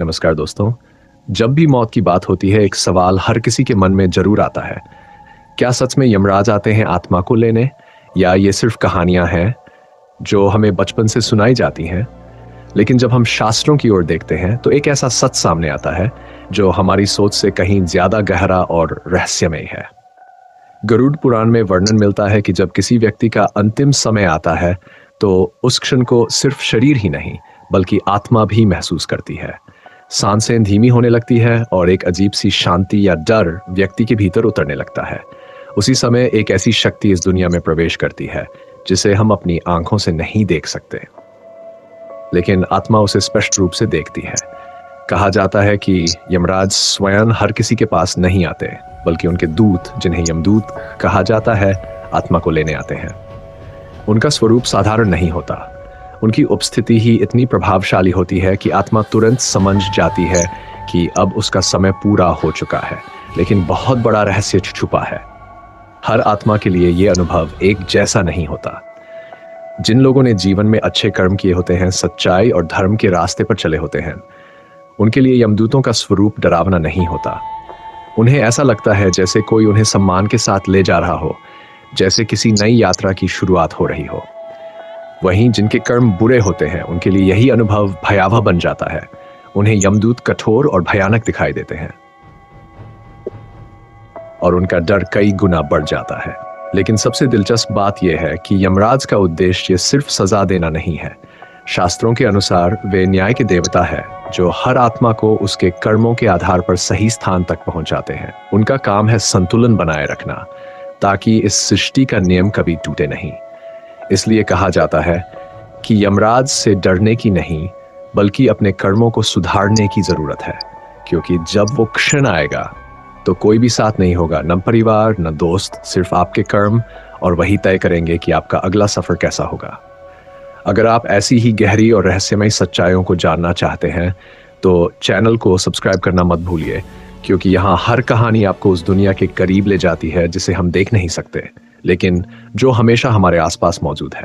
नमस्कार दोस्तों। जब भी मौत की बात होती है, एक सवाल हर किसी के मन में जरूर आता है। क्या सच में यमराज आते हैं आत्मा को लेने, या ये सिर्फ कहानियां हैं जो हमें बचपन से सुनाई जाती हैं? लेकिन जब हम शास्त्रों की ओर देखते हैं तो एक ऐसा सच सामने आता है जो हमारी सोच से कहीं ज्यादा गहरा और रहस्यमय है। गरुड़ पुराण में वर्णन मिलता है कि जब किसी व्यक्ति का अंतिम समय आता है तो उस क्षण को सिर्फ शरीर ही नहीं बल्कि आत्मा भी महसूस करती है। सांसें धीमी होने लगती है और एक अजीब सी शांति या डर व्यक्ति के भीतर उतरने लगता है। उसी समय एक ऐसी शक्ति इस दुनिया में प्रवेश करती है जिसे हम अपनी आंखों से नहीं देख सकते, लेकिन आत्मा उसे स्पष्ट रूप से देखती है। कहा जाता है कि यमराज स्वयं हर किसी के पास नहीं आते, बल्कि उनके दूत, जिन्हें यमदूत कहा जाता है, आत्मा को लेने आते हैं। उनका स्वरूप साधारण नहीं होता। उनकी उपस्थिति ही इतनी प्रभावशाली होती है कि आत्मा तुरंत समझ जाती है कि अब उसका समय पूरा हो चुका है। लेकिन बहुत बड़ा रहस्य छुपा है। हर आत्मा के लिए यह अनुभव एक जैसा नहीं होता। जिन लोगों ने जीवन में अच्छे कर्म किए होते हैं, सच्चाई और धर्म के रास्ते पर चले होते हैं, उनके लिए यमदूतों का स्वरूप डरावना नहीं होता। उन्हें ऐसा लगता है जैसे कोई उन्हें सम्मान के साथ ले जा रहा हो, जैसे किसी नई यात्रा की शुरुआत हो रही हो। वहीं जिनके कर्म बुरे होते हैं, उनके लिए यही अनुभव भयावह बन जाता है। उन्हें यमदूत कठोर और भयानक दिखाई देते हैं और उनका डर कई गुना बढ़ जाता है। लेकिन सबसे दिलचस्प बात यह है कि यमराज का उद्देश्य सिर्फ सजा देना नहीं है। शास्त्रों के अनुसार वे न्याय के देवता है जो हर आत्मा को उसके कर्मों के आधार पर सही स्थान तक पहुंचाते हैं। उनका काम है संतुलन बनाए रखना, ताकि इस सृष्टि का नियम कभी टूटे नहीं। इसलिए कहा जाता है कि यमराज से डरने की नहीं, बल्कि अपने कर्मों को सुधारने की जरूरत है, क्योंकि जब वो क्षण आएगा तो कोई भी साथ नहीं होगा, न परिवार न दोस्त, सिर्फ आपके कर्म, और वही तय करेंगे कि आपका अगला सफर कैसा होगा। अगर आप ऐसी ही गहरी और रहस्यमय सच्चाइयों को जानना चाहते हैं तो चैनल को सब्सक्राइब करना मत भूलिए, क्योंकि यहाँ हर कहानी आपको उस दुनिया के करीब ले जाती है जिसे हम देख नहीं सकते, लेकिन जो हमेशा हमारे आसपास मौजूद है।